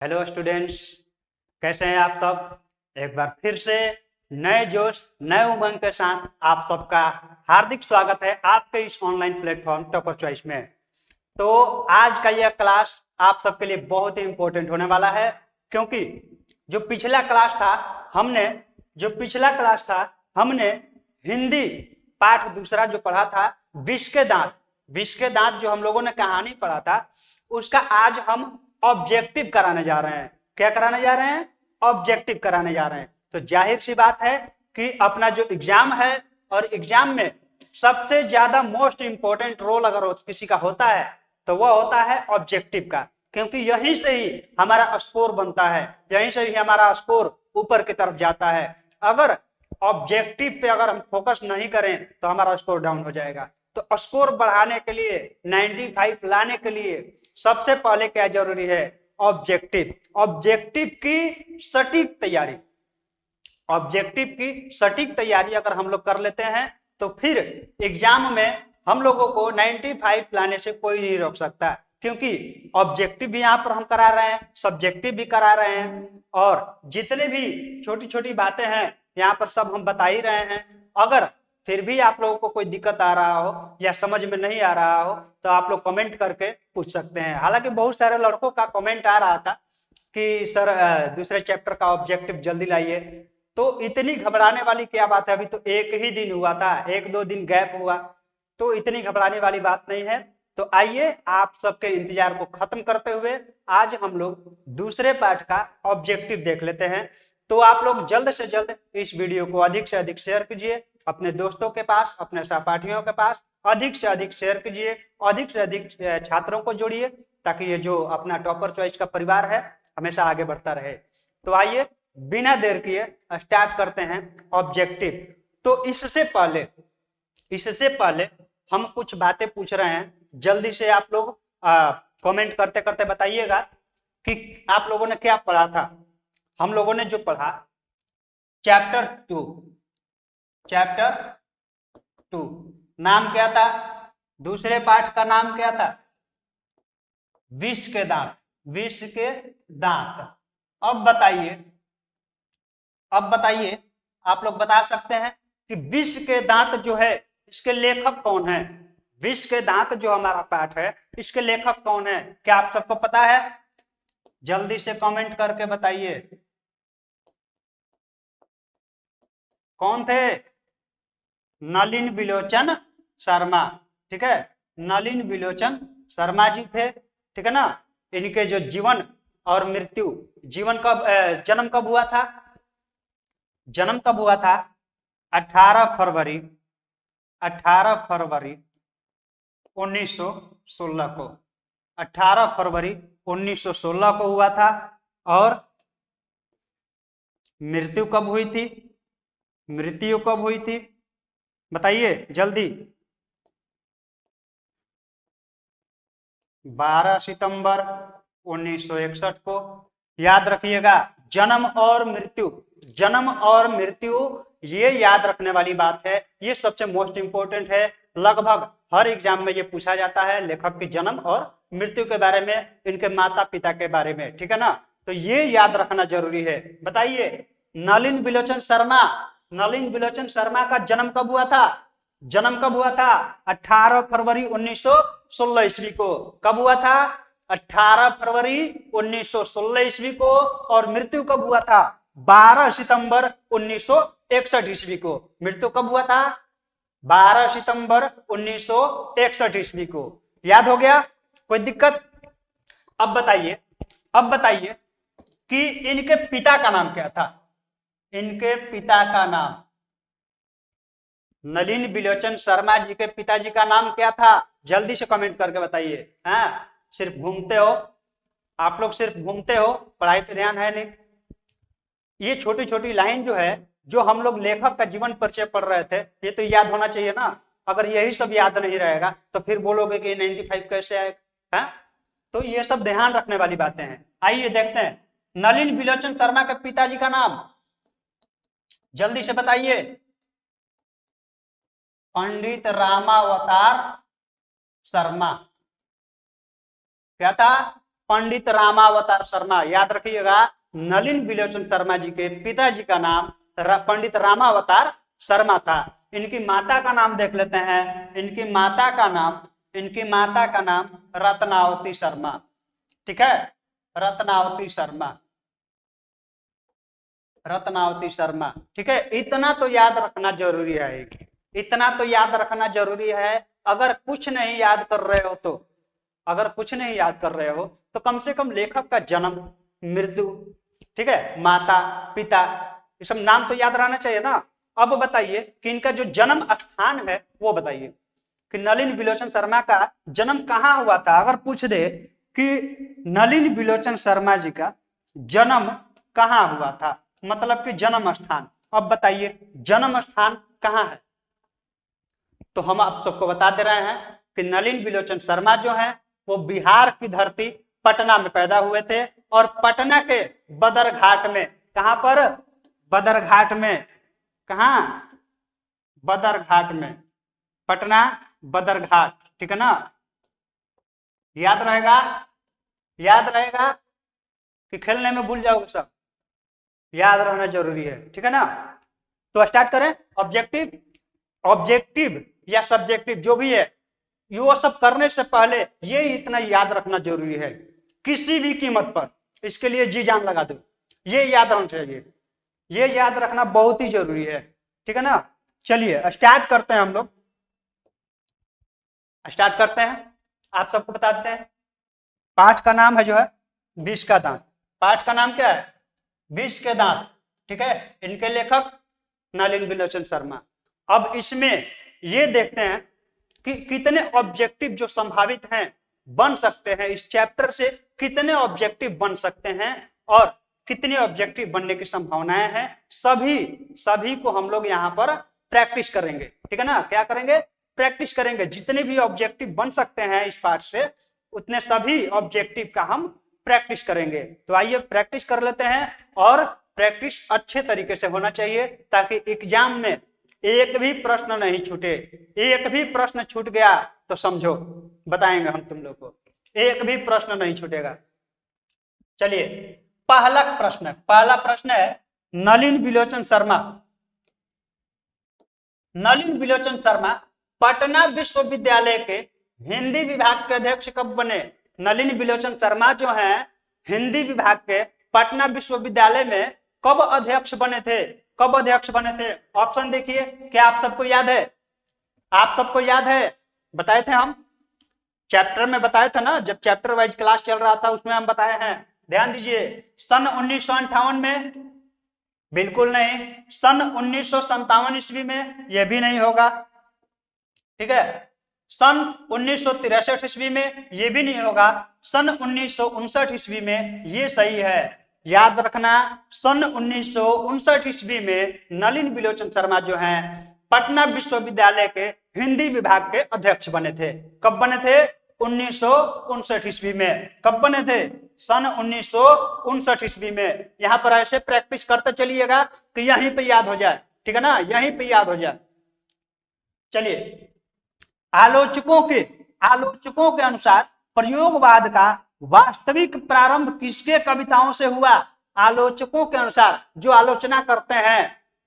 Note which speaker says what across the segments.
Speaker 1: Hello students, कैसे हैं आप सब। एक बार फिर से नए जोश नए उमंग के साथ आप सबका हार्दिक स्वागत है आपके इस ऑनलाइन प्लेटफॉर्म टॉपर चॉइस में। तो आज का यह क्लास आप सबके लिए बहुत ही इंपॉर्टेंट होने वाला है, क्योंकि जो पिछला क्लास था हमने हिंदी पाठ दूसरा जो पढ़ा था विष के दांत जो हम लोगों ने कहानी पढ़ा था, उसका आज हम ऑब्जेक्टिव कराने जा रहे हैं। क्या कराने जा रहे हैं? ऑब्जेक्टिव कराने जा रहे हैं। तो जाहिर सी बात है कि अपना जो एग्जाम है और एग्जाम में सबसे ज्यादा मोस्ट इंपॉर्टेंट रोल अगर किसी का होता है तो वह होता है ऑब्जेक्टिव का, क्योंकि यहीं से ही हमारा स्कोर बनता है, यहीं से ही हमारा स्कोर ऊपर की तरफ जाता है। अगर ऑब्जेक्टिव पे अगर हम फोकस नहीं करें तो हमारा स्कोर डाउन हो जाएगा। तो स्कोर बढ़ाने के लिए 95 लाने के लिए सबसे पहले क्या जरूरी है? ऑब्जेक्टिव। ऑब्जेक्टिव की सटीक तैयारी अगर हम लोग कर लेते हैं तो फिर एग्जाम में हम लोगों को 95 लाने से कोई नहीं रोक सकता, क्योंकि ऑब्जेक्टिव भी यहाँ पर हम करा रहे हैं, सब्जेक्टिव भी करा रहे हैं, और जितने भी छोटी छोटी बातें हैं यहाँ पर सब हम बता ही रहे हैं। अगर फिर भी आप लोगों को कोई दिक्कत आ रहा हो या समझ में नहीं आ रहा हो तो आप लोग कमेंट करके पूछ सकते हैं। हालांकि बहुत सारे लड़कों का कमेंट आ रहा था कि सर दूसरे चैप्टर का ऑब्जेक्टिव जल्दी लाइए। तो इतनी घबराने वाली क्या बात है? अभी तो एक ही दिन हुआ था, एक दो दिन गैप हुआ, तो इतनी घबराने वाली बात नहीं है। तो आइए आप सबके इंतजार को खत्म करते हुए आज हम लोग दूसरे पार्ट का ऑब्जेक्टिव देख लेते हैं। तो आप लोग जल्द से जल्द इस वीडियो को अधिक से अधिक शेयर कीजिए अपने दोस्तों के पास, अपने सहपाठियों के पास अधिक से अधिक शेयर कीजिए, अधिक से अधिक छात्रों को जोड़िए, ताकि ये जो अपना टॉपर चॉइस का परिवार है हमेशा आगे बढ़ता रहे। तो आइए बिना देर किए स्टार्ट करते हैं ऑब्जेक्टिव। तो इससे पहले हम कुछ बातें पूछ रहे हैं, जल्दी से आप लोग कमेंट करते करते बताइएगा कि आप लोगों ने क्या पढ़ा था। हम लोगों ने जो पढ़ा चैप्टर टू, नाम क्या था? दूसरे पाठ का नाम क्या था? विष के दांत। अब बताइए आप लोग बता सकते हैं कि विष के दांत जो है इसके लेखक कौन है? विष के दांत जो हमारा पाठ है इसके लेखक कौन है? क्या आप सबको पता है? जल्दी से कमेंट करके बताइए कौन थे? नलिन बिलोचन शर्मा। ठीक है, नलिन बिलोचन शर्मा जी थे। ठीक है ना। इनके जो जीवन और मृत्यु, जन्म कब हुआ था? 18 फरवरी 1916 को। 18 फरवरी 1916 को हुआ था। और मृत्यु कब हुई थी? बताइए जल्दी। 12 सितंबर 1961 को। याद रखिएगा, जन्म और मृत्यु ये याद रखने वाली बात है, ये सबसे मोस्ट इंपोर्टेंट है। लगभग हर एग्जाम में ये पूछा जाता है, लेखक के जन्म और मृत्यु के बारे में, इनके माता पिता के बारे में। ठीक है ना, तो ये याद रखना जरूरी है। बताइए नलिन बिलोचन शर्मा का जन्म कब हुआ था? 18 फरवरी 1916 ईस्वी को। कब हुआ था? 18 फरवरी 1916 ईस्वी को। और मृत्यु कब हुआ था? 12 सितंबर 1961 ईस्वी को। मृत्यु कब हुआ था? 12 सितंबर 1961 ईस्वी को। याद हो गया? कोई दिक्कत? अब बताइए कि इनके पिता का नाम क्या था? इनके पिता का नाम, नलिन बिलोचन शर्मा जी के पिताजी का नाम क्या था? जल्दी से कमेंट करके बताइए। सिर्फ घूमते हो आप लोग, पढ़ाई पे ध्यान है नहीं। ये छोटी छोटी लाइन जो है, जो हम लोग लेखक का जीवन परिचय पढ़ रहे थे, ये तो याद होना चाहिए ना। अगर यही सब याद नहीं रहेगा तो फिर बोलोगे कि 95 कैसे आएगा? तो ये सब ध्यान रखने वाली बातें हैं। आइए देखते हैं नलिन बिलोचन शर्मा के पिताजी का नाम, जल्दी से बताइए। पंडित रामावतार शर्मा। क्या था? पंडित रामावतार शर्मा। याद रखिएगा, नलिन विलोचन शर्मा जी के पिताजी का नाम पंडित रामावतार शर्मा था। इनकी माता का नाम देख लेते हैं। इनकी माता का नाम रत्नावती शर्मा। ठीक है, रत्नावती शर्मा। ठीक है, इतना तो याद रखना जरूरी है, इतना तो याद रखना जरूरी है। अगर कुछ नहीं याद कर रहे हो तो कम से कम लेखक का जन्म, मृत्यु, ठीक है, माता पिता, ये सब नाम तो याद रहना चाहिए ना। अब बताइए कि इनका जो जन्म स्थान है वो बताइए कि नलिन विलोचन शर्मा का जन्म कहाँ हुआ था। अगर पूछ दे कि नलिन विलोचन शर्मा जी का जन्म कहाँ हुआ था, मतलब कि जन्म स्थान, अब बताइए जन्म स्थान कहाँ है। तो हम आप सबको बता दे रहे हैं कि नलिन विलोचन शर्मा जो है वो बिहार की धरती पटना में पैदा हुए थे और पटना के बदरघाट में, कहां पर, बदरघाट में, कहां, बदरघाट में, पटना बदरघाट। ठीक है ना, याद रहेगा कि खेलने में भूल जाओगे सब, याद रहना जरूरी है। ठीक है ना, तो स्टार्ट करें। ऑब्जेक्टिव या सब्जेक्टिव जो भी है, ये वो सब करने से पहले ये इतना याद रखना जरूरी है, किसी भी कीमत पर इसके लिए जी जान लगा दो, ये याद रहना चाहिए, ये याद रखना बहुत ही जरूरी है। ठीक है ना, चलिए स्टार्ट करते हैं, हम लोग स्टार्ट करते हैं। आप सबको बता देते हैं, पाठ का नाम है जो है विष का दांत। पाठ का नाम क्या है, विष के दांत। ठीक है, इनके लेखक नलिन विलोचन शर्मा। अब इसमें ये देखते हैं कि कितने ऑब्जेक्टिव जो संभावित हैं बन सकते हैं, इस चैप्टर से कितने ऑब्जेक्टिव बन सकते हैं और कितने ऑब्जेक्टिव बनने की संभावनाएं हैं। सभी को हम लोग यहाँ पर प्रैक्टिस करेंगे। ठीक है ना, क्या करेंगे, प्रैक्टिस करेंगे। जितने भी ऑब्जेक्टिव बन सकते हैं इस पार्ट से, उतने सभी ऑब्जेक्टिव का हम प्रैक्टिस करेंगे। तो आइए प्रैक्टिस कर लेते हैं, और प्रैक्टिस अच्छे तरीके से होना चाहिए ताकि एग्जाम में एक भी प्रश्न नहीं छूटे। एक भी प्रश्न छूट गया तो समझो बताएंगे हम तुम लोग को, एक भी प्रश्न नहीं छूटेगा। चलिए पहला प्रश्न है, नलिन विलोचन शर्मा पटना विश्वविद्यालय के हिंदी विभाग के अध्यक्ष कब बने। नलिन विलोचन शर्मा जो हैं हिंदी विभाग के पटना विश्वविद्यालय में कब अध्यक्ष बने थे, ऑप्शन देखिए। क्या आप सबको याद है, बताए थे हम चैप्टर में, बताए थे ना, जब चैप्टर वाइज क्लास चल रहा था उसमें हम बताए हैं। ध्यान दीजिए, सन 1958 में, बिल्कुल नहीं। सन 1957 ईस्वी में, यह भी नहीं होगा। ठीक है, सन 1963 ईस्वी में, यह भी नहीं होगा। सन 1959 ईस्वी में, ये सही है। याद रखना, सन 1959 ईस्वी में नलिन विलोचन शर्मा जो हैं पटना विश्वविद्यालय के हिंदी विभाग के अध्यक्ष बने थे। कब बने थे, 1959 ईस्वी में। कब बने थे, सन 1959 ईस्वी में। यहाँ पर ऐसे प्रैक्टिस करते चलिएगा कि यहीं पे याद हो जाए। ठीक है ना, यहीं पे याद हो जाए। चलिए, आलोचकों के अनुसार प्रयोगवाद का वास्तविक प्रारंभ किसके कविताओं से हुआ। आलोचकों के अनुसार, जो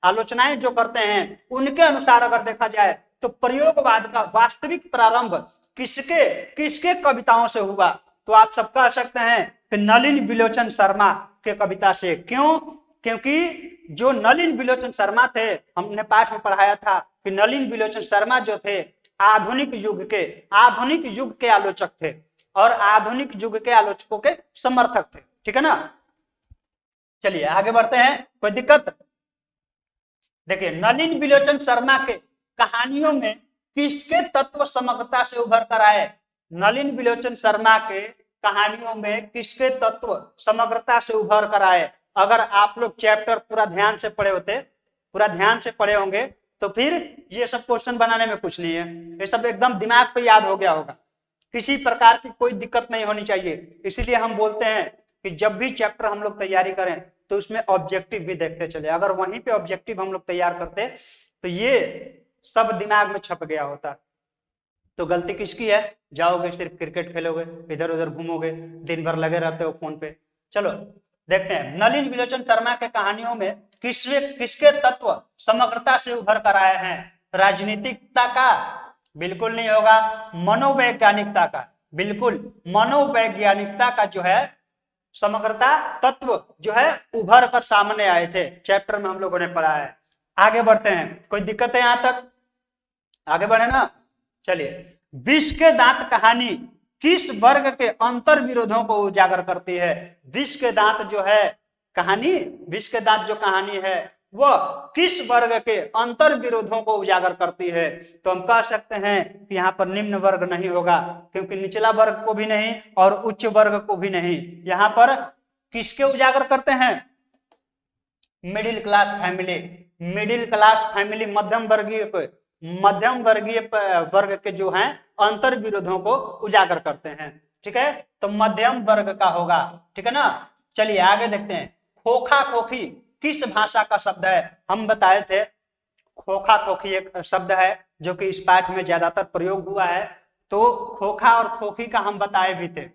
Speaker 1: आलोचनाएं जो करते हैं उनके अनुसार अगर देखा जाए तो प्रयोगवाद का वास्तविक प्रारंभ किसके कविताओं से हुआ। तो आप सब कह सकते हैं कि नलिन विलोचन शर्मा के कविता से। क्यों, क्योंकि जो नलिन विलोचन शर्मा थे, हमने पाठ में पढ़ाया था कि नलिन विलोचन शर्मा जो थे आधुनिक युग के आलोचक थे और आधुनिक युग के आलोचकों के समर्थक थे। ठीक है ना, चलिए आगे बढ़ते हैं। कोई दिक्कत, देखिए नलिन विलोचन शर्मा के कहानियों में किसके तत्व समग्रता से उभर कर आए। नलिन विलोचन शर्मा के कहानियों में किसके तत्व समग्रता से उभर कर आए। अगर आप लोग चैप्टर पूरा ध्यान से पढ़े होंगे तो फिर ये सब क्वेश्चन बनाने में कुछ नहीं है, ये सब एकदम दिमाग पे याद हो गया होगा, किसी प्रकार की कोई दिक्कत नहीं होनी चाहिए। इसीलिए हम बोलते हैं कि जब भी चैप्टर हम लोग तैयारी करें तो उसमें ऑब्जेक्टिव भी देखते चले। अगर वहीं पे ऑब्जेक्टिव हम लोग तैयार करते तो ये सब दिमाग में छप गया होता। तो गलती किसकी है? जाओगे सिर्फ क्रिकेट खेलोगे, इधर उधर घूमोगे, दिन भर लगे रहते हो फोन पे। चलो देखते हैं, नलिन विलोचन शर्मा के कहानियों में किसके तत्व समग्रता से उभर कर आए हैं? राजनीतिकता का? बिल्कुल नहीं होगा। मनोवैज्ञानिकता का? बिल्कुल। मनोवैज्ञानिकता का जो है समग्रता तत्व जो है उभर कर सामने आए थे, चैप्टर में हम लोगों ने पढ़ा है। आगे बढ़ते हैं, कोई दिक्कत है यहां तक? आगे बढ़े ना। चलिए, विष के दांत कहानी किस वर्ग के अंतर विरोधों को उजागर करती है? विष के दांत जो है कहानी, विष के दांत जो कहानी है वह किस वर्ग के अंतर विरोधों को उजागर करती है? तो हम कह सकते हैं कि यहाँ पर निम्न वर्ग नहीं होगा, क्योंकि निचला वर्ग को भी नहीं और उच्च वर्ग को भी नहीं। यहाँ पर किसके उजागर करते हैं? Middle class family. Middle class family, मध्यम वर्गीय वर्ग के जो हैं अंतर विरोधों को उजागर करते हैं। ठीक है, तो मध्यम वर्ग का होगा। ठीक है ना। चलिए आगे देखते हैं, खोखा खोखी किस भाषा का शब्द है? हम बताए थे खोखा खोखी एक शब्द है जो कि इस पाठ में ज्यादातर प्रयोग हुआ है। तो खोखा और खोखी का हम बताए भी थे।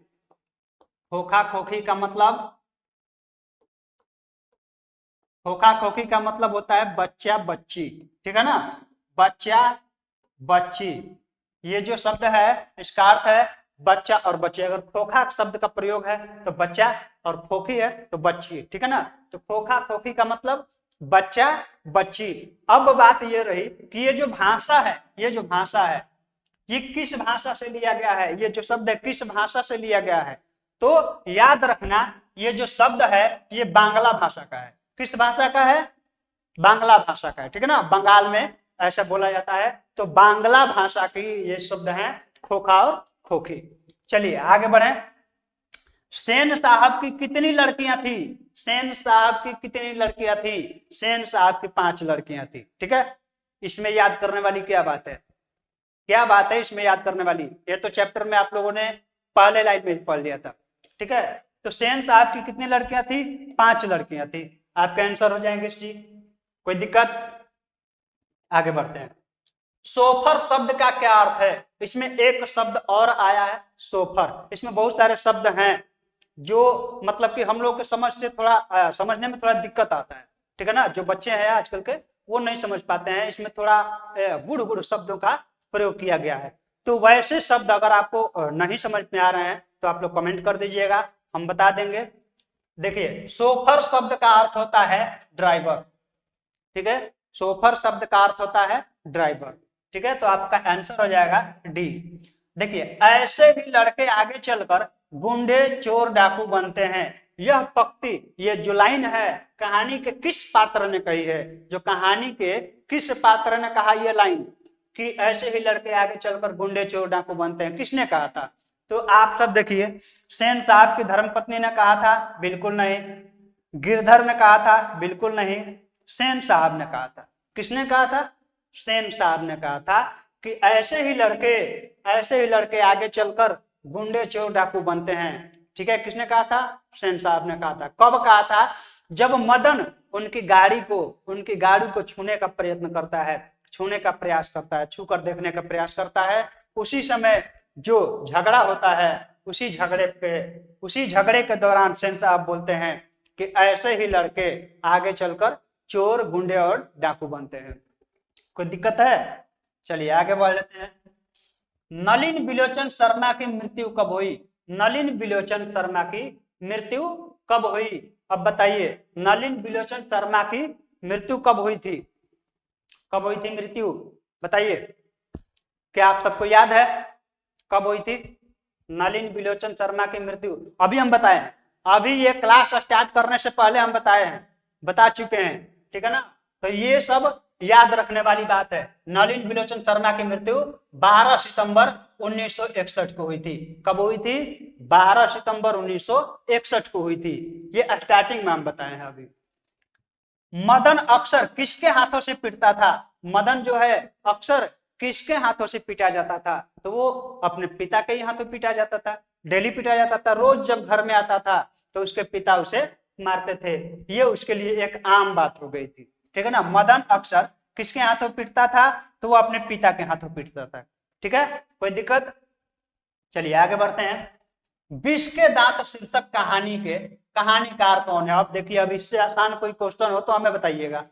Speaker 1: खोखा खोखी का मतलब, खोखा खोखी का मतलब होता है बच्चा बच्ची। ठीक है ना, बच्चा बच्ची। ये जो शब्द है इसका अर्थ है बच्चा और बच्ची। अगर खोखा शब्द का प्रयोग है तो बच्चा, और खोखी है तो बच्ची। ठीक है ना, तो खोखा खोखी का मतलब बच्चा बच्ची। अब बात ये रही कि ये जो भाषा है, ये जो भाषा है ये किस भाषा से लिया गया है? ये जो शब्द है किस भाषा से लिया गया है? तो याद रखना, ये जो शब्द है ये बांग्ला भाषा का है। किस भाषा का है? बांग्ला भाषा का है। ठीक है ना, बंगाल में ऐसा बोला जाता है। तो बांग्ला भाषा की ये शब्द है खोखा और खोखी। चलिए आगे बढ़े। सेन साहब की कितनी लड़कियां थी? सेन साहब की कितनी लड़कियां थी? सेन साहब की 5 लड़कियां थी। ठीक है, इसमें याद करने वाली क्या बात है? क्या बात है इसमें याद करने वाली? ये तो चैप्टर में आप लोगों ने पहले लाइन में पढ़ लिया था। ठीक है, तो सेन साहब की कितनी लड़कियां थी? 5 लड़कियां थी। आपका आंसर हो जाएंगे इस चीज। कोई दिक्कत? आगे बढ़ते हैं। सोफर शब्द का क्या अर्थ है? इसमें एक शब्द और आया है सोफर। इसमें बहुत सारे शब्द हैं जो मतलब कि हम लोग के समझने में थोड़ा दिक्कत आता है। ठीक है ना, जो बच्चे हैं आजकल के वो नहीं समझ पाते हैं। इसमें थोड़ा गुड़ शब्दों का प्रयोग किया गया है। तो वैसे शब्द अगर आपको नहीं समझ में आ रहे हैं तो आप लोग कमेंट कर दीजिएगा, हम बता देंगे। देखिए, सोफर शब्द का अर्थ होता है ड्राइवर। ठीक है, सोफर शब्द का अर्थ होता है ड्राइवर। ठीक है, तो आपका आंसर हो जाएगा डी। देखिए, ऐसे ही लड़के आगे चलकर गुंडे चोर डाकू बनते हैं। यह पंक्ति, ये जो लाइन है कहानी के किस पात्र ने कही है? जो कहानी के किस पात्र ने कहा ये लाइन कि ऐसे ही लड़के आगे चलकर गुंडे चोर डाकू बनते हैं? किसने कहा था? तो आप सब देखिए, सेन साहब की धर्मपत्नी ने कहा था? बिल्कुल नहीं। गिरधर ने कहा था? बिल्कुल नहीं। सेन साहब ने कहा था। किसने कहा था? सेन साहब ने कहा था कि ऐसे ही लड़के आगे चलकर गुंडे चोर डाकू बनते हैं। ठीक है, किसने कहा था? सेन साहब ने कहा था। कब कहा था? जब मदन उनकी गाड़ी को छूने का प्रयत्न करता है, छूने का प्रयास करता है, छू कर देखने का प्रयास करता है। उसी समय जो झगड़ा होता है, उसी झगड़े के दौरान सेन साहब बोलते हैं कि ऐसे ही लड़के आगे चलकर चोर गुंडे और डाकू बनते हैं। कोई दिक्कत है? चलिए आगे बढ़ लेते हैं। नलिन विलोचन शर्मा की मृत्यु कब हुई? नलिन विलोचन शर्मा की मृत्यु कब हुई? अब बताइए, नलिन विलोचन शर्मा की मृत्यु कब हुई थी? कब हुई थी मृत्यु? बताइए, क्या आप सबको याद है कब हुई थी नलिन विलोचन शर्मा की मृत्यु? अभी हम बताए हैं, अभी ये क्लास स्टार्ट करने से पहले हम बता चुके हैं। ठीक है ना, तो ये सब याद रखने वाली बात है। नलिन विलोचन शर्मा की मृत्यु 12 सितंबर 1961 को हुई थी। कब हुई थी? 12 सितंबर 1961 को हुई थी। ये स्टार्टिंग में हम बताए हैं अभी। मदन अक्सर किसके हाथों से पीटता था? मदन जो है अक्सर किसके हाथों से पीटा जाता था? तो वो अपने पिता के ही हाथों पीटा जाता था, डेली पीटा जाता था। रोज जब घर में आता था तो उसके पिता उसे मारते थे। ये उसके लिए एक आम बात हो गई थी। ठीक है ना, मदन अक्सर किसके हाथों पीटता था? तो वो अपने पिता के हाथों पीटता था। ठीक है, कोई दिक्कत? चलिए आगे बढ़ते हैं। विष के दांत शीर्षक कहानी के कहानीकार कौन है? अब देखिए, अब इससे आसान कोई क्वेश्चन हो तो हमें बताइएगा।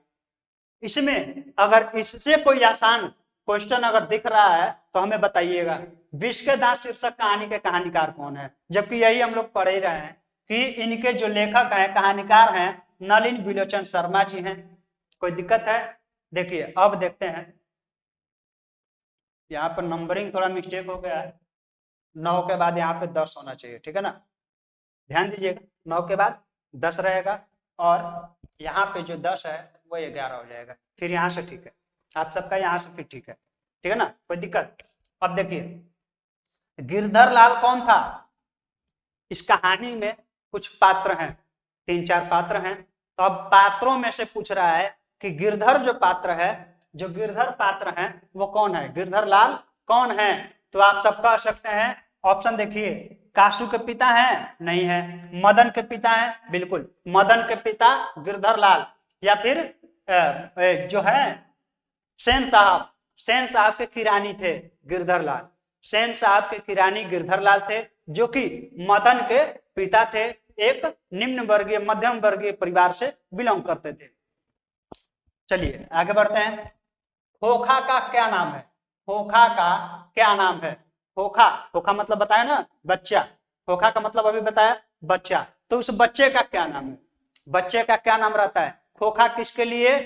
Speaker 1: इसमें अगर इससे कोई आसान क्वेश्चन अगर दिख रहा है तो हमें बताइएगा। विष के दांत शीर्षक कहानी के कहानीकार कौन है? जबकि यही हम लोग पढ़ ही रहे हैं कि इनके जो लेखक हैं, कहानीकार हैं, नलिन विलोचन शर्मा जी हैं। कोई दिक्कत है? देखिए अब देखते हैं, यहाँ पर नंबरिंग थोड़ा मिस्टेक हो गया है। 9 के बाद यहाँ पे 10 होना चाहिए, ठीक है ना, ध्यान दीजिएगा। 9 के बाद 10 रहेगा और यहाँ पे जो 10 है वो 11 हो जाएगा। फिर यहाँ से ठीक है, आप सबका यहाँ से फिर ठीक है ना, कोई दिक्कत? अब देखिए गिरधर लाल कौन था? इस कहानी में कुछ पात्र हैं, 3-4 पात्र हैं। तो अब पात्रों में से पूछ रहा है कि गिरधर जो पात्र है, जो गिरधर पात्र हैं वो कौन है? गिरधर लाल कौन है? तो आप सब कह सकते हैं, ऑप्शन देखिए, कासू के पिता हैं? नहीं है। मदन के पिता हैं? बिल्कुल, मदन के पिता गिरधर लाल। या फिर जो है सेन साहब, सेन साहब के किरानी थे गिरधर लाल, सेन साहब के किरानी गिरधर लाल थे, जो कि मदन के पिता थे, एक निम्न वर्गीय मध्यम वर्गीय परिवार से बिलोंग करते थे। चलिए आगे बढ़ते हैं। खोखा का क्या नाम है? खोखा का क्या नाम है? खोखा, खोखा मतलब बताया ना, बच्चा। खोखा का मतलब अभी बताया, बच्चा। तो उस बच्चे का क्या नाम है? बच्चे का क्या नाम रहता है? खोखा किसके लिए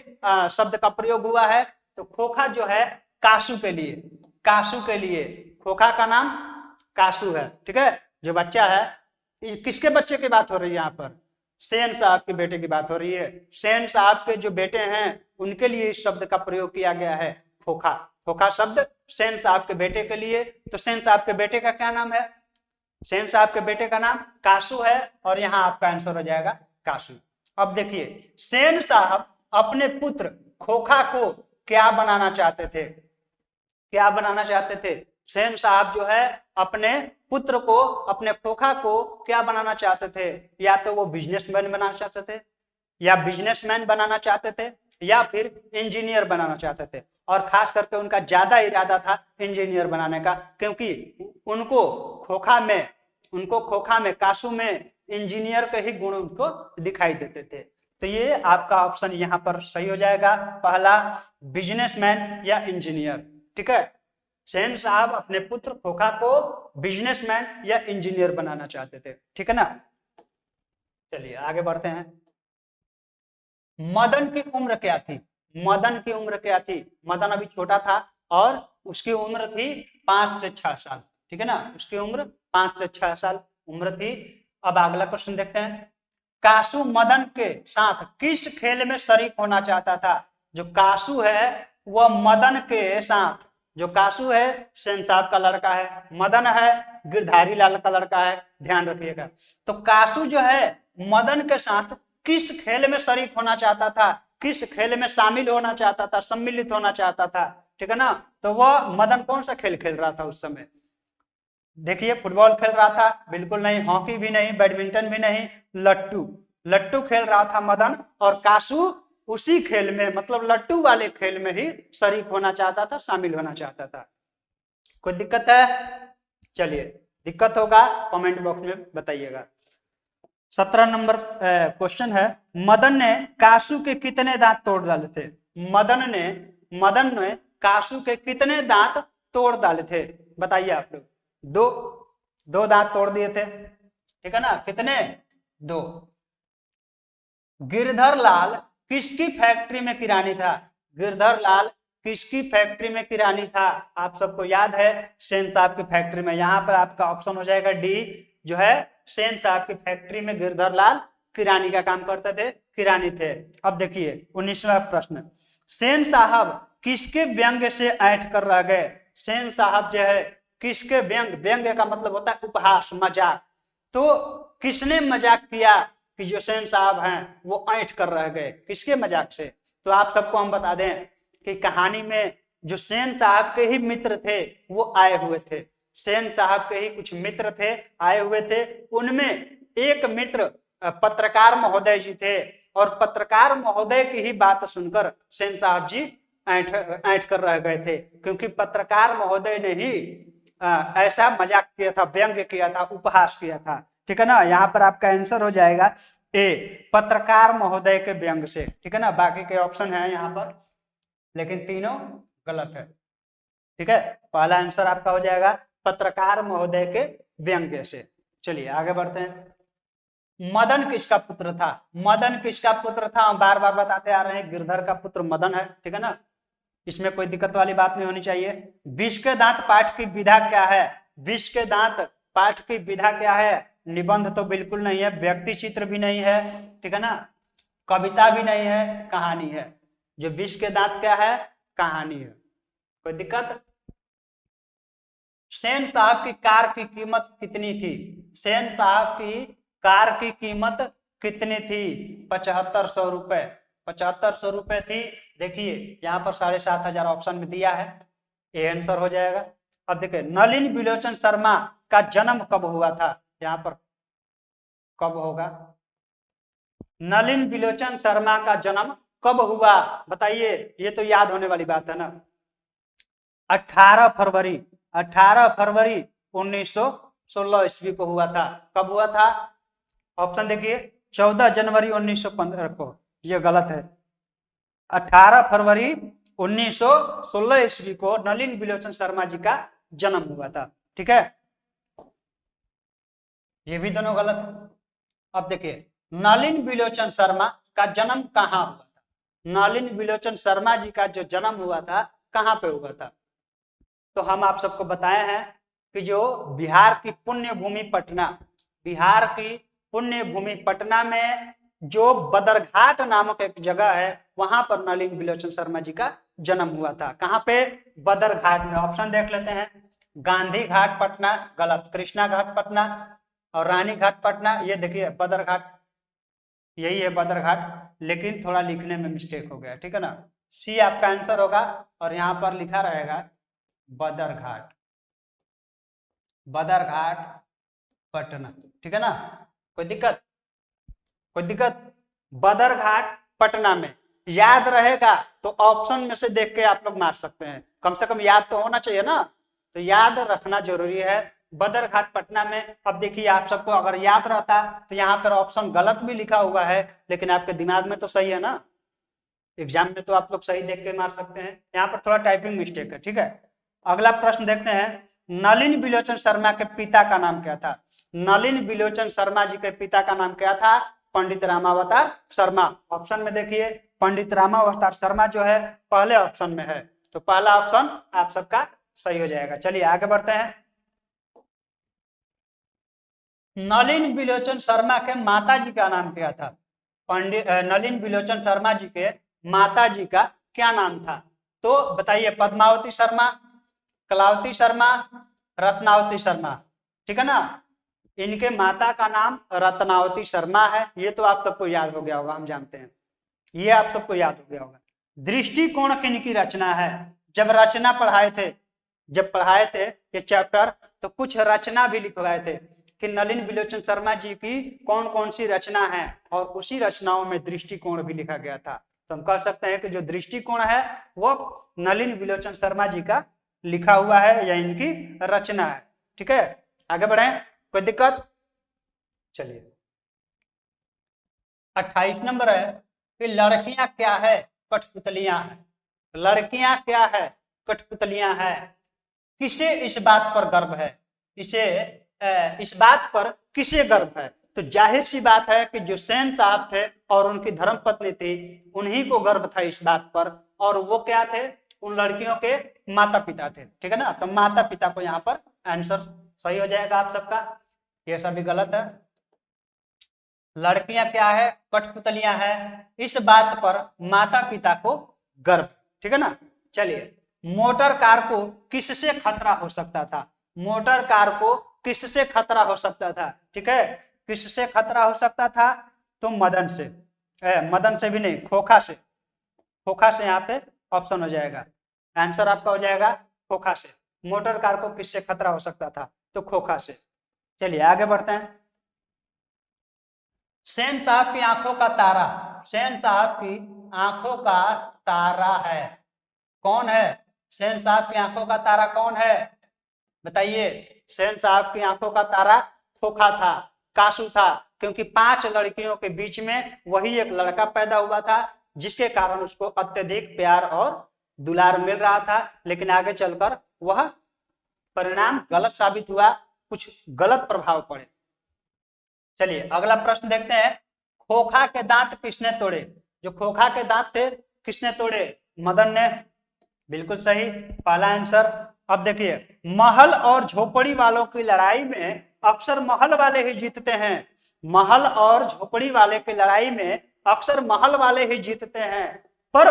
Speaker 1: शब्द का प्रयोग हुआ है? तो खोखा जो है कासू के लिए, कासू के लिए खोखा का नाम कासू है, ठीक है। जो बच्चा है, किसके बच्चे की बात हो रही है यहाँ पर? सेन साहब के बेटे की बात हो रही है। सेन साहब के जो बेटे हैं उनके लिए इस शब्द का प्रयोग किया गया है, खोखा। खोखा शब्द सेन साहब के बेटे के लिए। तो सेन साहब के बेटे का क्या नाम है? सेन साहब के बेटे का नाम कासू है, और यहाँ आपका आंसर हो जाएगा कासू। अब देखिए, सेन साहब अपने पुत्र खोखा को क्या बनाना चाहते थे? क्या बनाना चाहते थे? सेन साहब जो है अपने पुत्र को, अपने खोखा को क्या बनाना चाहते थे? या तो वो बिजनेसमैन बनाना चाहते थे, या बिजनेसमैन बनाना चाहते थे, या फिर इंजीनियर बनाना चाहते थे। और खास करके उनका ज्यादा इरादा था इंजीनियर बनाने का, क्योंकि उनको खोखा में कासू में इंजीनियर के ही गुण उनको दिखाई देते थे। तो ये आपका ऑप्शन यहाँ पर सही हो जाएगा, पहला, बिजनेसमैन या इंजीनियर, ठीक है। सेन साहब अपने पुत्र खोखा को बिजनेसमैन या इंजीनियर बनाना चाहते थे, ठीक है ना। चलिए आगे बढ़ते हैं। मदन की उम्र क्या थी? मदन की उम्र क्या थी? मदन अभी छोटा था और उसकी उम्र थी 5 से 6 साल, ठीक है ना। उसकी उम्र 5 से 6 साल उम्र थी। अब अगला क्वेश्चन देखते हैं। कासू मदन के साथ किस खेल में शरीक होना चाहता था? जो कासू है वह मदन के साथ, जो कासू है सेन साहब का लड़का है, मदन है गिरधारी लाल का लड़का है, ध्यान रखिएगा। तो कासू जो है मदन के साथ किस खेल में शरीक होना चाहता था? किस खेल में शामिल होना चाहता था, सम्मिलित होना चाहता था, ठीक है ना। तो वह मदन कौन सा खेल खेल रहा था उस समय? देखिए, फुटबॉल खेल रहा था? बिल्कुल नहीं। हॉकी भी नहीं, बैडमिंटन भी नहीं, लट्टू खेल रहा था मदन। और कासू उसी खेल में, मतलब लट्टू वाले खेल में ही शरीक होना चाहता था, शामिल होना चाहता था। कोई दिक्कत है? चलिए, दिक्कत होगा कमेंट बॉक्स में बताइएगा। 17 नंबर क्वेश्चन है, मदन ने कासू के कितने दांत तोड़ डाले थे? मदन ने कासू के कितने दांत तोड़ डाले थे? बताइए आप लोग। दो दांत तोड़ दिए थे, ठीक है ना। कितने? 2। गिरधर लाल किसकी फैक्ट्री में किरानी था? गिरधर लाल किसकी फैक्ट्री में किरानी था? आप सबको याद है, सेन साहब की फैक्ट्री में। यहाँ पर आपका ऑप्शन हो जाएगा डी, जो है सेन साहब की फैक्ट्री में गिरधर लाल किरानी का काम करते थे, किरानी थे। अब देखिए 19वां प्रश्न, सेन साहब किसके व्यंग्य से ऐंठ कर रह गए? सेन साहब जो है किसके व्यंग्य का मतलब होता है उपहास, मजाक। तो किसने मजाक किया कि जो सेन साहब हैं वो ऐंठ कर रह गए? किसके मजाक से? तो आप सबको हम बता दें कि कहानी में जो सेन साहब के ही मित्र थे वो आए हुए थे। सेन साहब के ही कुछ मित्र थे, आए हुए थे। उनमें एक मित्र पत्रकार महोदय जी थे, और पत्रकार महोदय की ही बात सुनकर सेन साहब जी ऐंठ ऐंठ कर रह गए थे, क्योंकि पत्रकार महोदय ने ही ऐसा मजाक किया था, व्यंग्य किया था, उपहास किया था। ठीक है ना, यहाँ पर आपका आंसर हो जाएगा ए, पत्रकार महोदय के व्यंग से। ठीक है ना, बाकी के ऑप्शन है यहाँ पर, लेकिन तीनों गलत है। ठीक है, पहला आंसर आपका हो जाएगा पत्रकार महोदय के व्यंग्य से। चलिए आगे बढ़ते हैं। मदन किसका पुत्र था? मदन किसका पुत्र था? हम बार बार बताते आ रहे हैं, गिरधर का पुत्र मदन है। ठीक है ना, इसमें कोई दिक्कत वाली बात नहीं होनी चाहिए। विष के दांत पाठ की विधा क्या है? विष के दांत पाठ की विधा क्या है? निबंध तो बिल्कुल नहीं है, व्यक्ति चित्र भी नहीं है, ठीक है ना, कविता भी नहीं है, कहानी है। जो विष के दांत क्या है? कहानी है। कोई दिक्कत? सेन साहब की कार की कीमत कितनी थी? सेन साहब की कार की कीमत कितनी थी? 7500 रुपए। 7500 रुपए थी। देखिए यहाँ पर 7500 ऑप्शन में दिया है, ये आंसर हो जाएगा। अब देखिए, नलिन विलोचन शर्मा का जन्म कब हुआ था? यहाँ पर कब होगा? नलिन विलोचन शर्मा का जन्म कब हुआ बताइए, ये तो याद होने वाली बात है ना। 18 फरवरी 1916 ईस्वी को हुआ था। कब हुआ था? ऑप्शन देखिए, 14 जनवरी 1915 को, ये गलत है। 18 फरवरी 1916 ईस्वी को नलिन विलोचन शर्मा जी का जन्म हुआ था। ठीक है, ये भी दोनों गलत है। अब देखिए, नलिन विलोचन शर्मा का जन्म कहाँ हुआ था? नलिन विलोचन शर्मा जी का जो जन्म हुआ था कहाँ पे हुआ था? तो हम आप सबको बताए हैं कि जो बिहार की पुण्य भूमि पटना, बिहार की पुण्य भूमि पटना में जो बदरघाट नामक एक जगह है, वहां पर नलिन विलोचन शर्मा जी का जन्म हुआ था। कहाँ पे? बदरघाट में। ऑप्शन देख लेते हैं। गांधी घाट पटना गलत, कृष्णा घाट पटना और रानी घाट पटना, ये देखिए बदरघाट, यही है बदरघाट, लेकिन थोड़ा लिखने में मिस्टेक हो गया। ठीक है ना, सी आपका आंसर होगा और यहाँ पर लिखा रहेगा बदरघाट, बदरघाट पटना। ठीक है ना, कोई दिक्कत? कोई दिक्कत? बदरघाट पटना में। याद रहेगा तो ऑप्शन में से देख के आप लोग मार सकते हैं, कम से कम याद तो होना चाहिए ना, तो याद रखना जरूरी है। बदरघाट पटना में। अब देखिए, आप सबको अगर याद रहता तो यहाँ पर ऑप्शन गलत भी लिखा हुआ है, लेकिन आपके दिमाग में तो सही है ना, एग्जाम में तो आप लोग सही देख के मार सकते हैं। यहाँ पर थोड़ा टाइपिंग मिस्टेक है। ठीक है, अगला प्रश्न देखते हैं। नलिन विलोचन शर्मा के पिता का नाम क्या था? नलिन विलोचन शर्मा जी के पिता का नाम क्या था? पंडित रामावतार शर्मा। ऑप्शन में देखिए, पंडित रामावतार शर्मा जो है पहले ऑप्शन में है, तो पहला ऑप्शन आप सबका सही हो जाएगा। चलिए आगे बढ़ते हैं। नलिन विलोचन शर्मा के माता जी का नाम क्या था? पंडित नलिन विलोचन शर्मा जी के माता जी का क्या नाम था? तो बताइए, पद्मावती शर्मा, कलावती शर्मा, रत्नावती शर्मा। ठीक है ना, इनके माता का नाम रत्नावती शर्मा है, ये तो आप सबको याद हो गया होगा, हम जानते हैं, ये आप सबको याद हो गया होगा। दृष्टिकोण किनकी रचना है? जब रचना पढ़ाए थे, जब पढ़ाए थे ये चैप्टर, तो कुछ रचना भी लिखवाए थे कि नलिन विलोचन शर्मा जी की कौन कौन सी रचना है, और उसी रचनाओं में दृष्टिकोण भी लिखा गया था। तो हम कह सकते हैं कि जो दृष्टिकोण है वो नलिन विलोचन शर्मा जी का लिखा हुआ है या इनकी रचना है। ठीक है, आगे बढ़े, कोई दिक्कत? चलिए 28 नंबर है कि लड़कियां क्या है? कठपुतलियां है। लड़कियां क्या है? कठपुतलियां है। किसे इस बात पर गर्व है? इसे इस बात पर किसे गर्व है? तो जाहिर सी बात है कि जो सेन साहब थे और उनकी धर्मपत्नी थी, उन्हीं को गर्व था इस बात पर, और वो क्या थे? उन लड़कियों के माता पिता थे। ठीक है ना, तो माता पिता को यहाँ पर आंसर सही हो जाएगा आप सबका, ये सभी गलत है। लड़कियां क्या है? कठपुतलियां है, इस बात पर माता पिता को गर्व। ठीक है ना, चलिए, मोटर कार को किससे खतरा हो सकता था? मोटर कार को किससे खतरा हो सकता था? ठीक है, किससे खतरा हो सकता था? तो मदन से, मदन से भी नहीं, खोखा से। खोखा से यहाँ पे ऑप्शन हो जाएगा, आंसर आपका हो जाएगा खोखा से। मोटर कार को किससे खतरा हो सकता था? तो खोखा से। चलिए आगे बढ़ते हैं। सेन साहब की आंखों का तारा, सेन साहब की आंखों का तारा है, कौन है? सेन साहब की आंखों का तारा कौन है? बताइए। सेन साहब की आंखों का तारा खोखा था, कासू था, क्योंकि 5 लड़कियों के बीच में वही एक लड़का पैदा हुआ था, जिसके कारण उसको अत्यधिक प्यार और दुलार मिल रहा था। लेकिन आगे चलकर वह परिणाम गलत साबित हुआ, कुछ गलत प्रभाव पड़े। चलिए अगला प्रश्न देखते हैं। खोखा के दांत किसने तोड़े? जो खोखा के दांत थे किसने तोड़े? मदन ने। बिल्कुल सही, पहला आंसर। अब देखिए, महल और झोपड़ी वालों की लड़ाई में अक्सर महल वाले ही जीतते हैं। महल और झोपड़ी वाले की लड़ाई में अक्सर महल वाले ही जीतते हैं, पर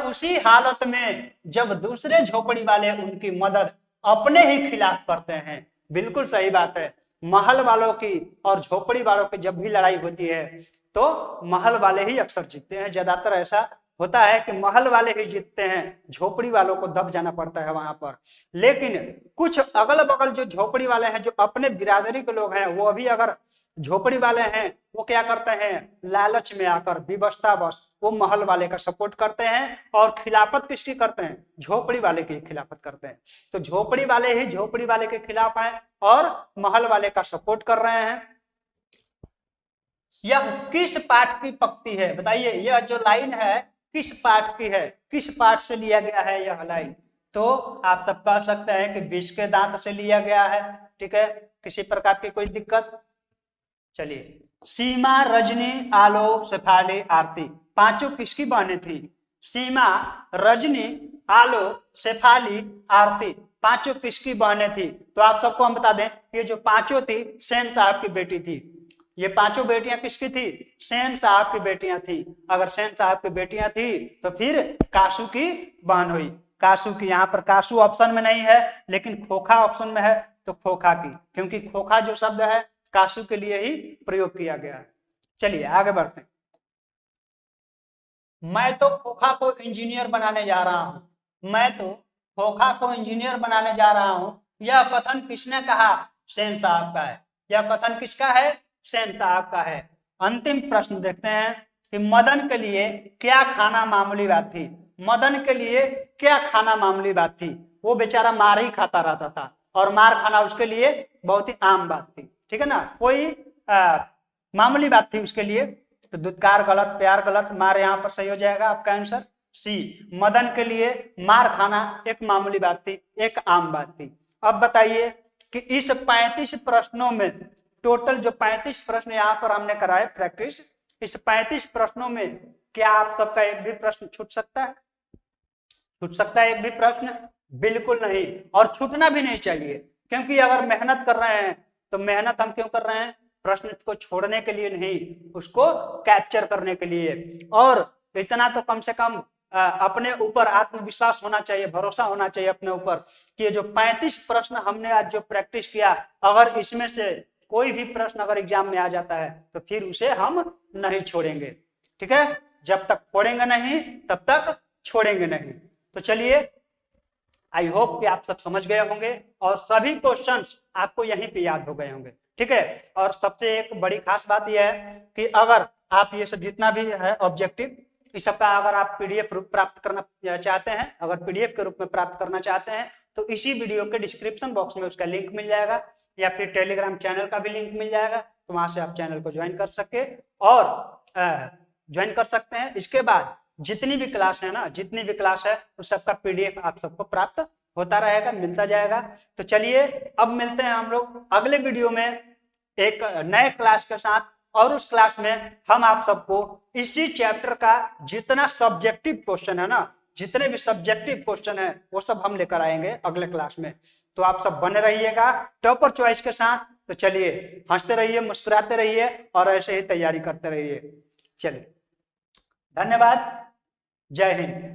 Speaker 1: उसी हालत में जब दूसरे झोपड़ी वाले उनकी मदद अपने ही खिलाफ करते हैं। बिल्कुल सही बात है। महल वालों की और झोपड़ी वालों की जब भी लड़ाई होती है तो महल वाले ही अक्सर जीतते हैं। ज्यादातर ऐसा होता है कि महल वाले ही जीतते हैं, झोपड़ी वालों को दब जाना पड़ता है वहां पर। लेकिन कुछ अगल बगल जो झोपड़ी वाले हैं, जो अपने बिरादरी के लोग हैं, वो भी अगर झोपड़ी वाले हैं, वो क्या करते हैं? लालच में आकर विवशतावश वो महल वाले का सपोर्ट करते हैं। और खिलाफत किसकी करते हैं? झोपड़ी वाले की खिलाफत करते हैं। तो झोपड़ी वाले ही झोपड़ी वाले के खिलाफ हैं और महल वाले का सपोर्ट कर रहे हैं। यह किस पाठ की पंक्ति है? बताइए, यह जो लाइन है किस पाठ की है? किस पाठ से लिया गया है यह लाइन? तो आप सब कह सकते हैं कि विष के दांत से लिया गया है। ठीक है, किसी प्रकार की कोई दिक्कत? चलिए, सीमा, रजनी, आलो, शेफाली, आरती, पांचों किसकी बहनें थी? सीमा, रजनी, आलो, शेफाली, आरती, पांचों किसकी बहनें थी? तो आप सबको हम बता दें, ये जो पांचों थी सेन साहब की बेटी थी। ये पांचों बेटियां किसकी थी? सेन साहब की बेटियां थी। अगर सेन साहब की बेटियां थी तो फिर कासू की बहन हुई। कासू की, यहाँ पर कासू ऑप्शन में नहीं है लेकिन खोखा ऑप्शन में है, तो खोखा की, क्योंकि खोखा जो शब्द है कासू के लिए ही प्रयोग किया गया है। चलिए आगे बढ़ते हैं। मैं तो खोखा को इंजीनियर बनाने जा रहा हूं। मैं तो खोखा को इंजीनियर बनाने जा रहा हूं। यह कथन किसने कहा? सेन साहब का है। यह कथन किसका है? सेन साहब का है। अंतिम प्रश्न देखते हैं कि मदन के लिए क्या खाना मामूली बात थी? मदन के लिए क्या खाना मामूली बात थी? वो बेचारा मार ही खाता रहता था और मार खाना उसके लिए बहुत ही आम बात थी। ठीक है ना, कोई मामूली बात थी उसके लिए। तो दुत्कार गलत, प्यार गलत, मार यहाँ पर सही हो जाएगा आपका आंसर सी। मदन के लिए मार खाना एक मामूली बात थी, एक आम बात थी। अब बताइए कि इस 35 प्रश्नों में, टोटल जो 35 प्रश्न यहाँ पर हमने कराए प्रैक्टिस, इस 35 प्रश्नों में क्या आप सबका एक भी प्रश्न छूट सकता है? छूट सकता है एक भी प्रश्न? बिल्कुल नहीं, और छूटना भी नहीं चाहिए। क्योंकि अगर मेहनत कर रहे हैं तो मेहनत हम क्यों कर रहे हैं? प्रश्न को छोड़ने के लिए नहीं, उसको कैप्चर करने के लिए। और इतना तो कम से कम अपने ऊपर आत्मविश्वास होना चाहिए, भरोसा होना चाहिए अपने ऊपर कि ये जो 35 प्रश्न हमने आज जो प्रैक्टिस किया, अगर इसमें से कोई भी प्रश्न अगर एग्जाम में आ जाता है तो फिर उसे हम नहीं छोड़ेंगे। ठीक है, जब तक छोड़ेंगे नहीं तब तक छोड़ेंगे नहीं। तो चलिए, आई होप कि आप सब समझ गए होंगे और सभी क्वेश्चंस आपको यहीं पे याद हो गए होंगे। ठीक है, और सबसे एक बड़ी खास बात यह है कि अगर आप ये सब जितना भी है ऑब्जेक्टिव, इस सबका अगर आप पीडीएफ रूप प्राप्त करना चाहते हैं, अगर पीडीएफ के रूप में प्राप्त करना चाहते हैं, तो इसी वीडियो के डिस्क्रिप्शन बॉक्स में उसका लिंक मिल जाएगा, या फिर टेलीग्राम चैनल का भी लिंक मिल जाएगा। तो वहां से आप चैनल को ज्वाइन कर सके और ज्वाइन कर सकते हैं। इसके बाद जितनी भी क्लास है ना, जितनी भी क्लास है उस सबका पीडीएफ आप सबको प्राप्त होता रहेगा, मिलता जाएगा। तो चलिए अब मिलते हैं हम लोग अगले वीडियो में एक नए क्लास के साथ, और उस क्लास में हम आप सबको इसी चैप्टर का जितना सब्जेक्टिव क्वेश्चन है ना, जितने भी सब्जेक्टिव क्वेश्चन है वो सब हम लेकर आएंगे अगले क्लास में। तो आप सब बने रहिएगा टॉपर चॉइस के साथ। तो चलिए, हंसते रहिए, मुस्कुराते रहिए और ऐसे ही तैयारी करते रहिए। चलिए, धन्यवाद, जय हिंद।